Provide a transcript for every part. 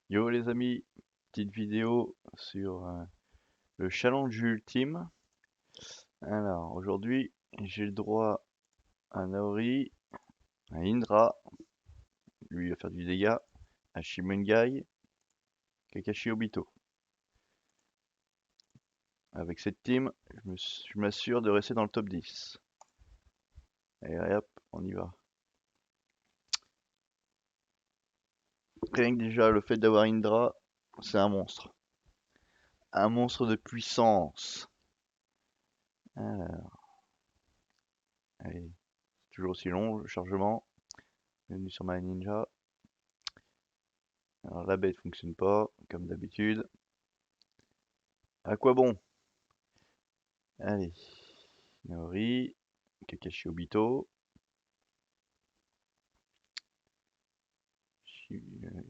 Yo les amis, petite vidéo sur le challenge ultime. Alors aujourd'hui j'ai le droit à Naori, à Indra, lui il va faire du dégât, à Shimengai, Kakashi Obito. Avec cette team, je m'assure de rester dans le top 10. Allez hop, on y va. Rien que déjà le fait d'avoir Indra, c'est un monstre. Un monstre de puissance. Alors, allez, toujours aussi long le chargement. Bienvenue sur ma ninja. Alors la bête fonctionne pas, comme d'habitude. À quoi bon? Allez, Naori, Kakashi Obito,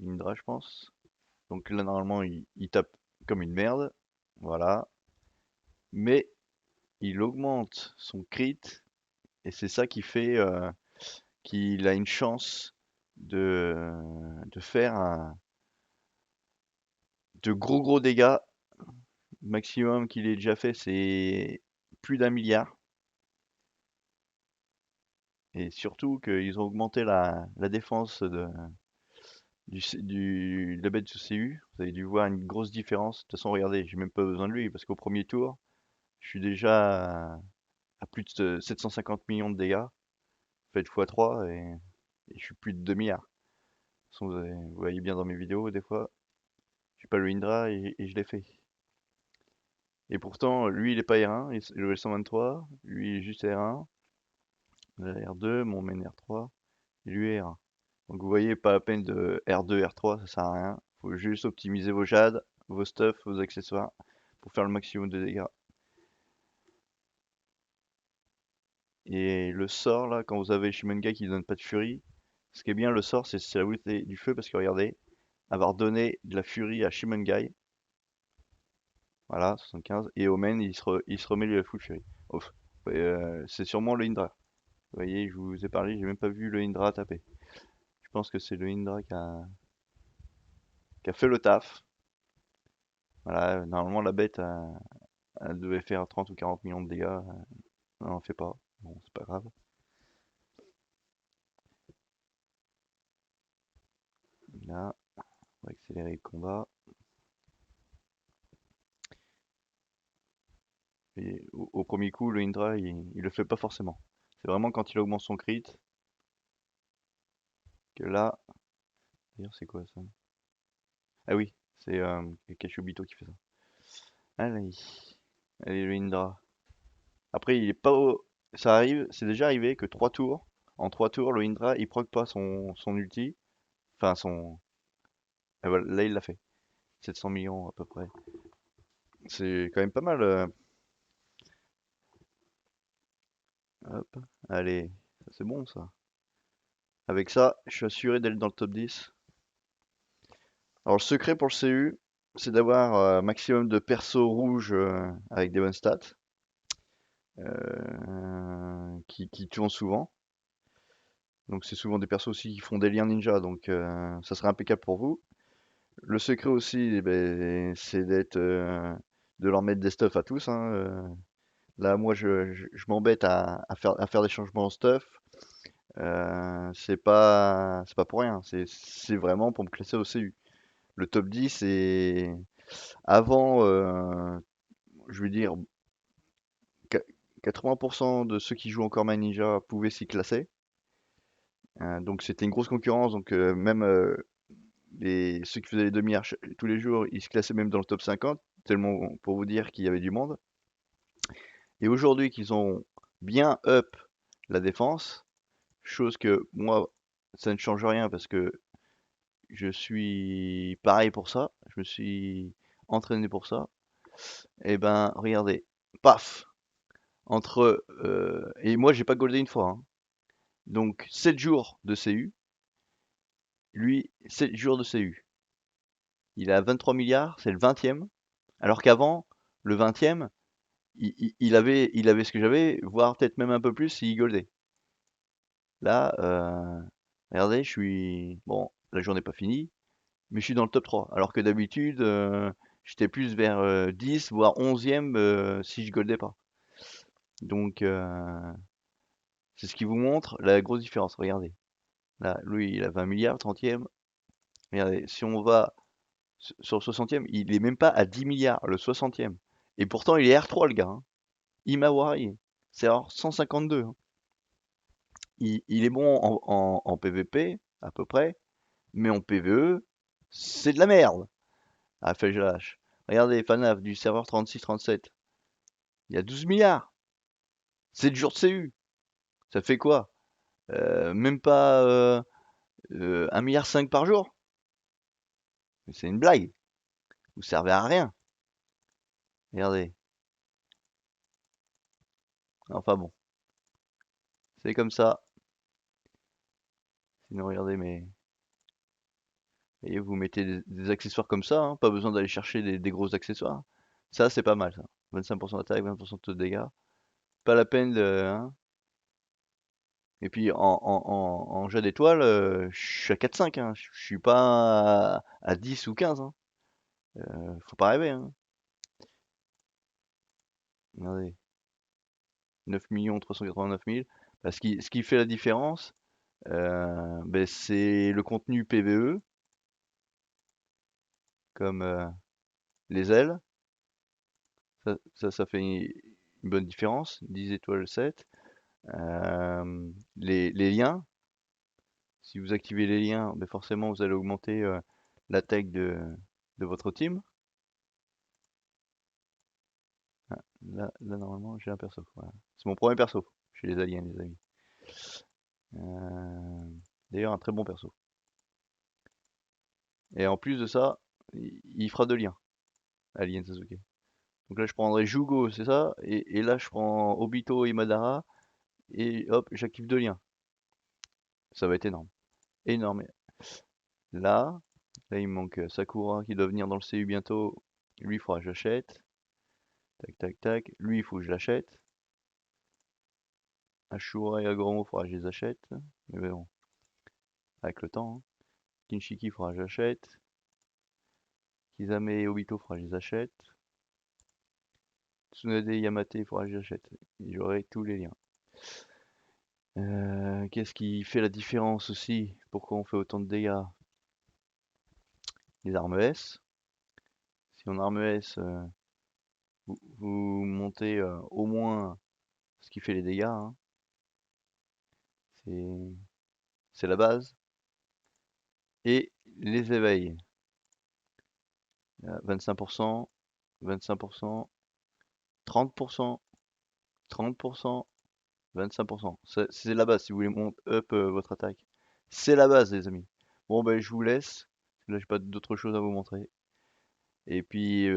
Indra je pense. Donc là normalement il tape comme une merde, voilà. Mais il augmente son crit et c'est ça qui fait qu'il a une chance de faire de gros dégâts. Maximum qu'il ait déjà fait c'est plus d'1 milliard. Et surtout qu'ils ont augmenté la défense de la bête sous CU. Vous avez dû voir une grosse différence. De toute façon, regardez, j'ai même pas besoin de lui parce qu'au premier tour, je suis déjà à plus de 750 millions de dégâts. Faites x3 et je suis plus de 2 milliards. De toute façon, vous voyez bien dans mes vidéos, des fois, j'ai pas le Indra et je l'ai fait. Et pourtant, lui, il est pas R1, il est level 123, lui, il est juste R1, R2, mon main R3, et lui est R1. Donc vous voyez, pas la peine de R2, R3, ça sert à rien. Faut juste optimiser vos jades, vos stuffs, vos accessoires pour faire le maximum de dégâts. Et le sort là, quand vous avez Shimengai qui donne pas de furie, ce qui est bien le sort, c'est la beauté du feu parce que regardez, avoir donné de la furie à Shimengai, voilà, 75, et Omen il se remet le full fury. Ouf. C'est sûrement le Indra. Vous voyez, je vous ai parlé, j'ai même pas vu le Indra taper. Je pense que c'est le Indra qui a fait le taf. Voilà, normalement la bête elle devait faire 30 ou 40 millions de dégâts. Elle en fait pas. Bon, c'est pas grave. Là, on va accélérer le combat. Et au premier coup, le Indra, il le fait pas forcément. C'est vraiment quand il augmente son crit que là. D'ailleurs, c'est quoi ça? Ah oui, c'est Kachubito qui fait ça. Allez, allez le Indra. Après, il est pas. Ça arrive, c'est déjà arrivé que 3 tours. En 3 tours, le Indra, il proc pas son ulti. Enfin, son. Ah, voilà, là, il l'a fait. 700 millions à peu près. C'est quand même pas mal. Hop, allez, ça, c'est bon ça. Avec ça, je suis assuré d'être dans le top 10. Alors le secret pour le CU, c'est d'avoir un maximum de persos rouges avec des bonnes stats, qui tournent souvent. Donc c'est souvent des persos aussi qui font des liens ninja, donc ça serait impeccable pour vous. Le secret aussi, eh ben, c'est de leur mettre des stuffs à tous, hein. Là, moi, je m'embête à faire des changements en stuff. C'est pas pour rien. C'est vraiment pour me classer au CU. Le top 10 est avant, je veux dire, 80% de ceux qui jouent encore My Ninja pouvaient s'y classer. Donc c'était une grosse concurrence. Donc même ceux qui faisaient les demi tous les jours, ils se classaient même dans le top 50, tellement pour vous dire qu'il y avait du monde. Et aujourd'hui qu'ils ont bien up la défense, chose que moi, ça ne change rien parce que je suis pareil pour ça. Je me suis entraîné pour ça. Et ben, regardez, paf, et moi, j'ai pas goldé une fois, hein. Donc, 7 jours de CU, lui, 7 jours de CU. Il a 23 milliards, c'est le 20e. Alors qu'avant, le 20e, il avait ce que j'avais, voire peut-être même un peu plus s'il goldait. Là, regardez, je suis. Bon, la journée n'est pas finie. mais je suis dans le top 3. Alors que d'habitude, j'étais plus vers 10, voire 11e si je goldais pas. Donc, c'est ce qui vous montre la grosse différence. Regardez. Là, lui, il a 20 milliards, 30e. Regardez, si on va sur le 60e, il est même pas à 10 milliards, le 60e. Et pourtant, il est R3, le gars, hein. Imawari. C'est alors 152, hein. Il est bon en PVP, à peu près, mais en PVE, c'est de la merde. Ah, fait je lâche. Regardez, FNAF du serveur 36-37. Il y a 12 milliards. 7 jours de CU. Ça fait quoi? Même pas 1,5 milliard par jour? C'est une blague. Vous servez à rien. Regardez. Enfin bon, c'est comme ça. Sinon, regardez, mais et vous mettez des accessoires comme ça, hein, pas besoin d'aller chercher des gros accessoires. Ça, c'est pas mal, ça. 25% d'attaque, 20% de dégâts. Pas la peine de, hein. Et puis en jet d'étoiles, je suis à 4-5, hein. Je suis pas à 10 ou 15, hein. Faut pas rêver, hein. Regardez, 9 389 000. Bah, ce qui fait la différence, ben, c'est le contenu PVE, comme les ailes. Ça fait une bonne différence. 10 étoiles 7. Les liens. Si vous activez les liens, ben forcément vous allez augmenter l'attaque de votre team. Ah, là, normalement j'ai un perso. Voilà. C'est mon premier perso chez les aliens, les amis. Euh, D'ailleurs un très bon perso. Et en plus de ça, il fera 2 liens, Alien Sasuke. Donc là je prendrai Jugo, c'est ça, et là je prends Obito et Madara, et hop, j'active 2 liens. Ça va être énorme. Énorme. Là il me manque Sakura qui doit venir dans le CU bientôt. Lui il faudra que j'achète. Tac tac tac. Lui il faut que je l'achète. Ashura et Agoromo il faudra que je les achète. Mais bon, avec le temps, hein. Kinshiki il faudra que j'achète. Kizame et Obito il faudra que je les achète. Tsunade et Yamate il faudra que j'achète. J'aurai tous les liens. Qu'est-ce qui fait la différence aussi? Pourquoi on fait autant de dégâts? Les armes S. Si on arme S, vous montez au moins ce qui fait les dégâts, hein. C'est c'est la base. Et les éveils. 25%, 25%, 30%, 30%, 25%. C'est la base si vous voulez monter up votre attaque. C'est la base, les amis. Bon, ben, je vous laisse. Là, j'ai pas d'autre chose à vous montrer. Et puis,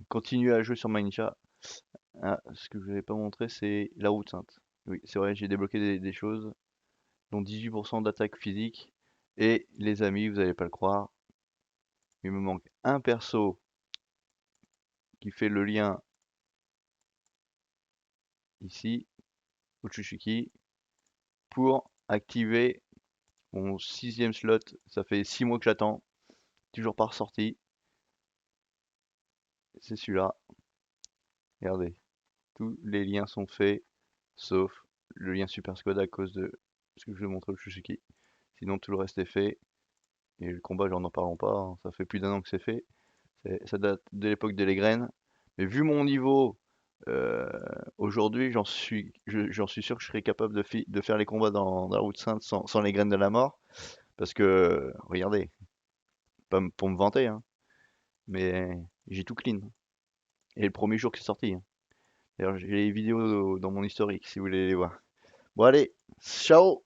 continuez à jouer sur Ninja. Ah, ce que je n'avais pas montré, c'est la route sainte. Oui, c'est vrai, j'ai débloqué des choses, dont 18% d'attaque physique. Et les amis, vous n'allez pas le croire, il me manque un perso qui fait le lien ici, Utsushiki, pour activer mon 6e slot. Ça fait 6 mois que j'attends, toujours pas ressorti. C'est celui-là. Regardez, tous les liens sont faits, sauf le lien Super Squad à cause de ce que je vais montrer au Utsushiki. Sinon, tout le reste est fait. Et le combat, j'en en parlons pas, hein. Ça fait plus d'un an que c'est fait. Ça date de l'époque des graines. Mais vu mon niveau, euh, aujourd'hui, j'en suis sûr que je serais capable de faire les combats dans la route sainte sans les graines de la mort. Parce que, regardez, pas pour me vanter, hein, mais j'ai tout clean. Et le premier jour que c'est sorti, hein. D'ailleurs, j'ai les vidéos dans mon historique si vous voulez les voir. Bon, allez, ciao!